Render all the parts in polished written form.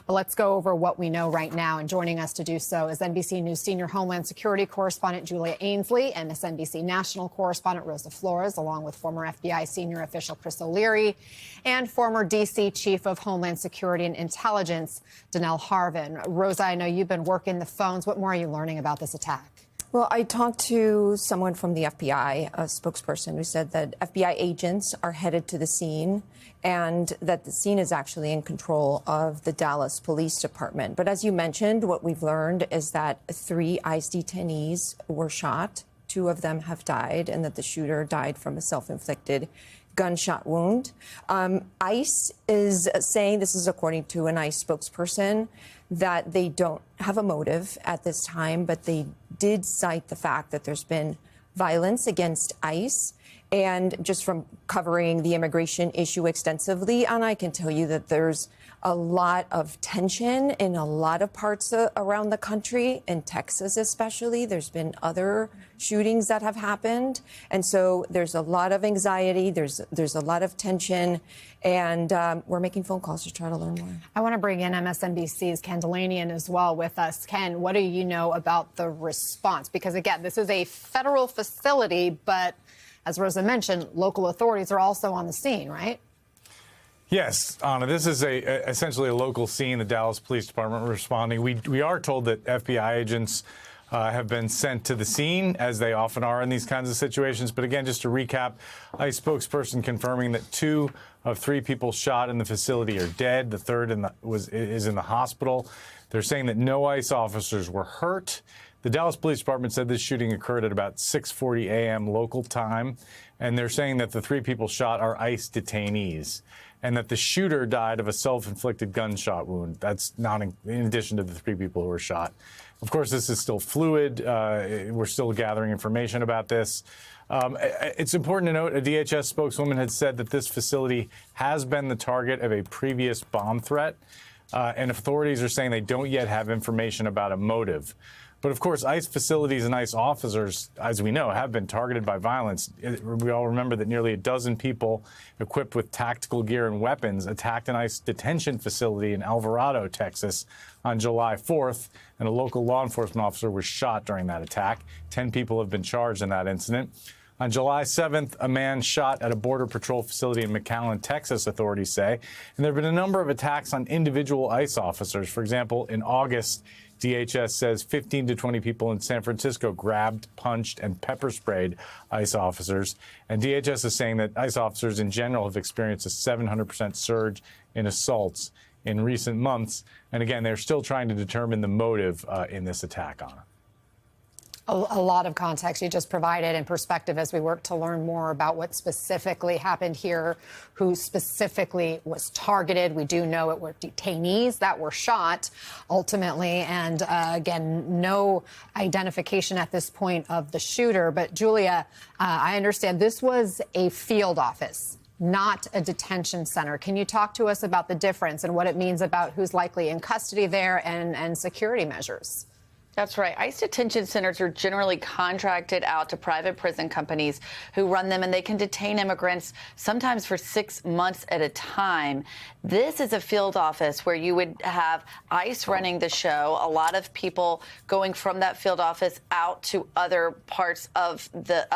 But let's go over what we know right now. And joining us to do so is NBC News senior Homeland Security correspondent Julia Ainsley and MSNBC national correspondent Rosa Flores, along with former FBI senior official Chris O'Leary and former D.C. Chief of Homeland Security and Intelligence Danelle Harvin. Rosa, I know you've been working the phones. What more are you learning about this attack? Well, I talked to someone from the FBI, a spokesperson, who said that FBI agents are headed to the scene and that the scene is actually in control of the Dallas Police Department. But as you mentioned, what we've learned is that 3 ICE detainees were shot. 2 of them have died, and that the shooter died from a self-inflicted gunshot wound. ICE is saying, this is according to an ICE spokesperson, that they don't have a motive at this time, but they did cite the fact that there's been violence against ICE. And just from covering the immigration issue extensively, and I can tell you that there's a lot of tension in a lot of parts around the country, in Texas especially. There's been other shootings that have happened. And so there's a lot of anxiety. There's a lot of tension. And we're making phone calls to try to learn more. I want to bring in MSNBC's Ken Dilanian as well with us. Ken, what do you know about the response? Because, again, this is a federal facility, but as Rosa mentioned, local authorities are also on the scene, right? Yes, Anna, this is essentially a local scene, the Dallas Police Department responding. We are told that FBI agents have been sent to the scene, as they often are in these kinds of situations. But again, just to recap, ICE spokesperson confirming that 2 of 3 people shot in the facility are dead. The third is in the hospital. They're saying that no ICE officers were hurt. The Dallas Police Department said this shooting occurred at about 6:40 a.m. local time, and they're saying that the 3 people shot are ICE detainees, and that the shooter died of a self-inflicted gunshot wound. That's not in addition to the 3 people who were shot. Of course, this is still fluid. We're still gathering information about this. It's important to note a DHS spokeswoman had said that this facility has been the target of a previous bomb threat, and authorities are saying they don't yet have information about a motive. But, of course, ICE facilities and ICE officers, as we know, have been targeted by violence. We all remember that nearly a dozen people equipped with tactical gear and weapons attacked an ICE detention facility in Alvarado, Texas, on July 4th, and a local law enforcement officer was shot during that attack. 10 people have been charged in that incident. On July 7th, a man shot at a Border Patrol facility in McAllen, Texas, authorities say. And there have been a number of attacks on individual ICE officers. For example, in August, DHS says 15 to 20 people in San Francisco grabbed, punched, and pepper sprayed ICE officers. And DHS is saying that ICE officers in general have experienced a 700% surge in assaults in recent months. And again, they're still trying to determine the motive in this attack, Anna. A lot of context you just provided and perspective as we work to learn more about what specifically happened here, who specifically was targeted. We do know it were detainees that were shot ultimately. And again, no identification at this point of the shooter. But Julia, I understand this was a field office, not a detention center. Can you talk to us about the difference and what it means about who's likely in custody there and security measures? That's right. ICE detention centers are generally contracted out to private prison companies who run them, and they can detain immigrants sometimes for 6 months at a time. This is a field office where you would have ICE running the show, a lot of people going from that field office out to other parts of the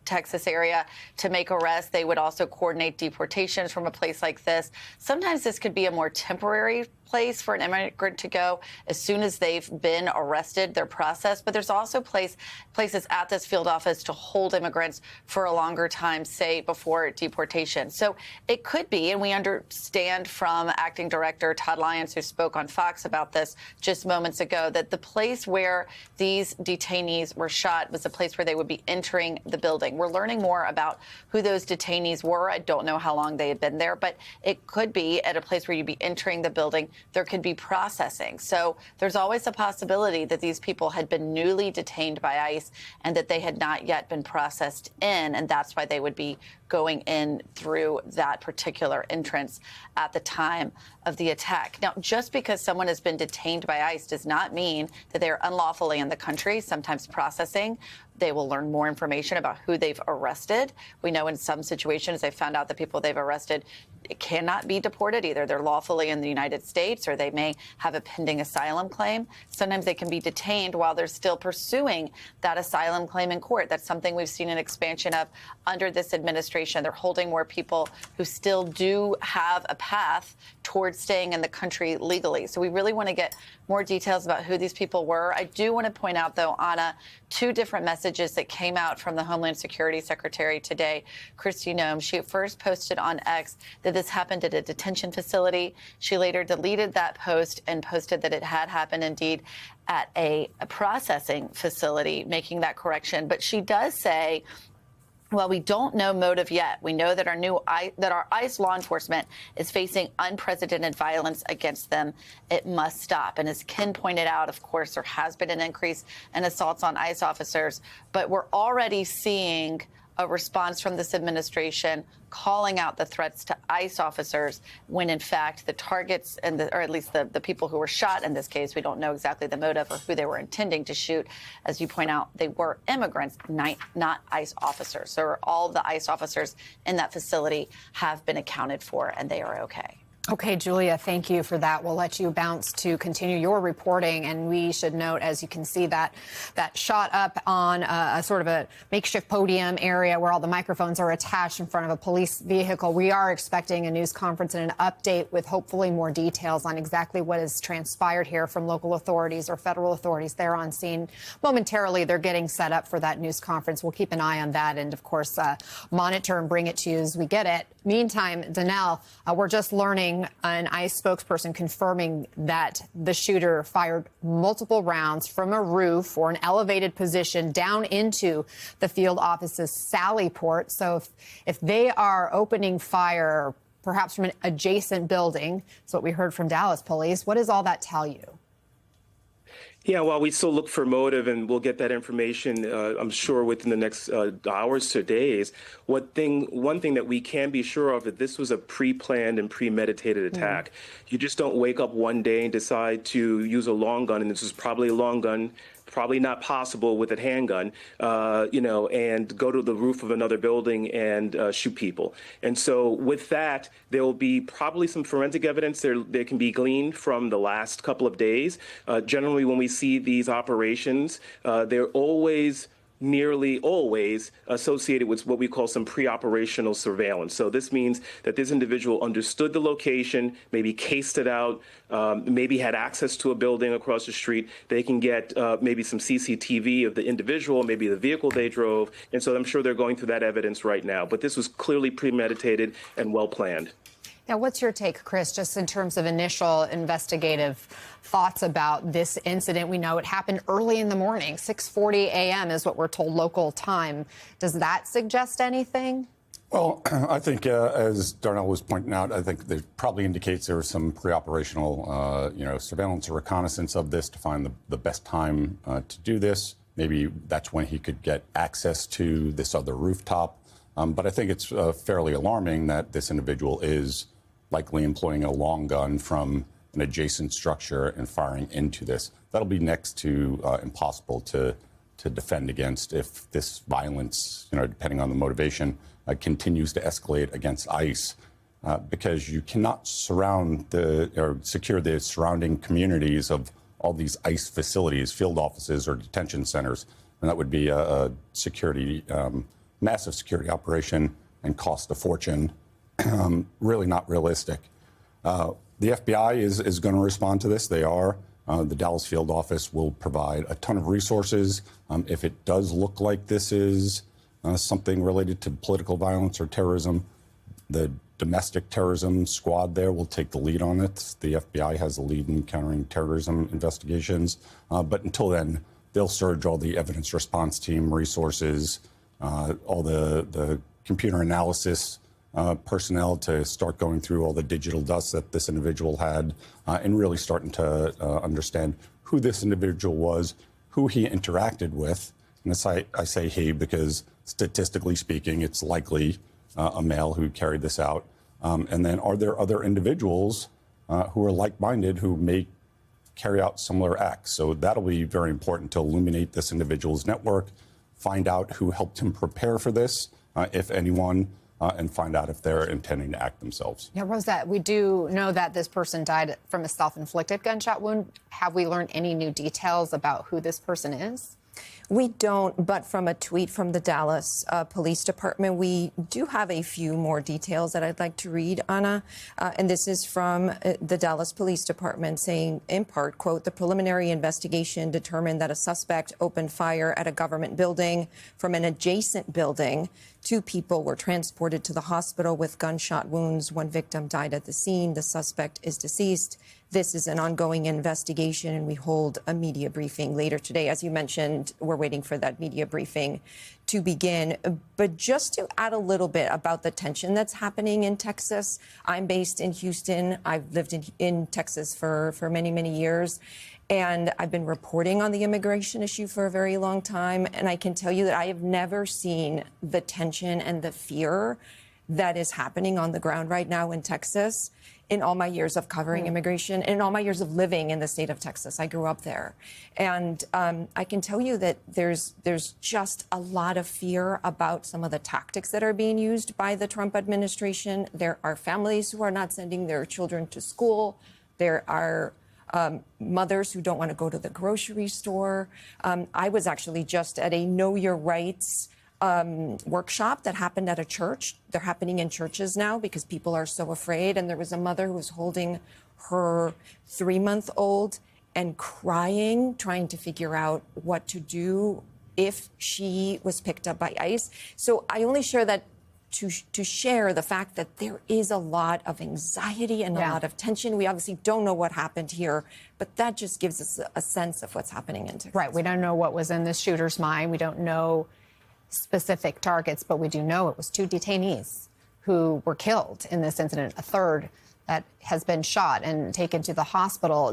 Texas area to make arrests. They would also coordinate deportations from a place like this. Sometimes this could be a more temporary place for an immigrant to go as soon as they've been arrested, they're processed. But there's also places at this field office to hold immigrants for a longer time, say before deportation. So it could be, and we understand from Acting Director Todd Lyons, who spoke on Fox about this just moments ago, that the place where these detainees were shot was a place where they would be entering the building. We're learning more about who those detainees were. I don't know how long they had been there, but it could be at a place where you'd be entering the building. There could be processing. So there's always a possibility that these people had been newly detained by ICE and that they had not yet been processed in, and that's why they would be going in through that particular entrance at the time of the attack. Now, just because someone has been detained by ICE does not mean that they're unlawfully in the country, sometimes processing. They will learn more information about who they've arrested. We know in some situations they found out the people they've arrested cannot be deported. Either they're lawfully in the United States or they may have a pending asylum claim. Sometimes they can be detained while they're still pursuing that asylum claim in court. That's something we've seen an expansion of under this administration. They're holding more people who still do have a path towards staying in the country legally. So we really want to get more details about who these people were. I do want to point out, though, Anna, two different messages that came out from the Homeland Security Secretary today, Kristi Noem. She first posted on X that this happened at a detention facility. She later deleted that post and posted that it had happened indeed at a processing facility, making that correction. But she does say, well, we don't know motive yet. We know that our ICE law enforcement is facing unprecedented violence against them. It must stop. And as Ken pointed out, of course, there has been an increase in assaults on ICE officers, but we're already seeing a response from this administration calling out the threats to ICE officers when, in fact, the targets or at least the people who were shot in this case, we don't know exactly the motive or who they were intending to shoot. As you point out, they were immigrants, not ICE officers. So all of the ICE officers in that facility have been accounted for, and they are okay. Okay, Julia, thank you for that. We'll let you bounce to continue your reporting. And we should note, as you can see, that shot up on a sort of a makeshift podium area where all the microphones are attached in front of a police vehicle. We are expecting a news conference and an update with hopefully more details on exactly what has transpired here from local authorities or federal authorities. They're on scene momentarily. They're getting set up for that news conference. We'll keep an eye on that and, of course, monitor and bring it to you as we get it. Meantime, Danelle, we're just learning an ICE spokesperson confirming that the shooter fired multiple rounds from a roof or an elevated position down into the field office's Sally Port. So if they are opening fire, perhaps from an adjacent building, that's what we heard from Dallas police, what does all that tell you? Yeah, well, we still look for motive, and we'll get that information, I'm sure, within the next hours to days. One thing that we can be sure of is this was a pre-planned and premeditated attack. You just don't wake up one day and decide to use a long gun, and this is probably a long gun, probably not possible with a handgun, and go to the roof of another building and shoot people. And so with that, there will be probably some forensic evidence there can be gleaned from the last couple of days. Generally, when we see these operations, they're nearly always associated with what we call some pre-operational surveillance. So this means that this individual understood the location, maybe cased it out, maybe had access to a building across the street. They can get maybe some CCTV of the individual, maybe the vehicle they drove. And so I'm sure they're going through that evidence right now. But this was clearly premeditated and well planned. Now, what's your take, Chris, just in terms of initial investigative thoughts about this incident? We know it happened early in the morning, 6:40 a.m. is what we're told local time. Does that suggest anything? Well, I think, as Darnell was pointing out, I think that probably indicates there was some pre-operational, surveillance or reconnaissance of this to find the best time to do this. Maybe that's when he could get access to this other rooftop. But I think it's fairly alarming that this individual is likely employing a long gun from an adjacent structure and firing into this. That'll be next to impossible to defend against if this violence, depending on the motivation, continues to escalate against ICE, because you cannot secure the surrounding communities of all these ICE facilities, field offices, or detention centers, and that would be a security, massive security operation and cost a fortune. Really not realistic. The FBI is going to respond to this. They are. The Dallas field office will provide a ton of resources. If it does look like this is something related to political violence or terrorism, the domestic terrorism squad there will take the lead on it. The FBI has the lead in countering terrorism investigations. But until then, they'll surge all the evidence response team resources, all the computer analysis personnel to start going through all the digital dust that this individual had, and really starting to understand who this individual was, who he interacted with. And I say he because statistically speaking, it's likely a male who carried this out? And then are there other individuals who are like-minded who may carry out similar acts? So that'll be very important to illuminate this individual's network, find out who helped him prepare for this, if anyone, and find out if they're intending to act themselves. Yeah, Rosette, we do know that this person died from a self-inflicted gunshot wound. Have we learned any new details about who this person is? We don't, but from a tweet from the Dallas Police Department, we do have a few more details that I'd like to read, Anna. And this is from the Dallas Police Department saying, in part, quote, the preliminary investigation determined that a suspect opened fire at a government building from an adjacent building. 2 people were transported to the hospital with gunshot wounds. 1 victim died at the scene. The suspect is deceased. This is an ongoing investigation, and we hold a media briefing later today. As you mentioned, we're waiting for that media briefing to begin. But just to add a little bit about the tension that's happening in Texas, I'm based in Houston. I've lived in Texas for many, many years. And I've been reporting on the immigration issue for a very long time. And I can tell you that I have never seen the tension and the fear that is happening on the ground right now in Texas in all my years of covering immigration and in all my years of living in the state of Texas. I grew up there. And I can tell you that there's just a lot of fear about some of the tactics that are being used by the Trump administration. There are families who are not sending their children to school. There are mothers who don't want to go to the grocery store. I was actually just at a Know Your Rights workshop that happened at a church. They're happening in churches now because people are so afraid. And there was a mother who was holding her 3-month-old and crying, trying to figure out what to do if she was picked up by ICE. So I only share that to share the fact that there is a lot of anxiety and a lot of tension. We obviously don't know what happened here, but that just gives us a sense of what's happening in Texas. Right. We don't know what was in the shooter's mind. We don't know specific targets, but we do know it was 2 detainees who were killed in this incident, a third that has been shot and taken to the hospital.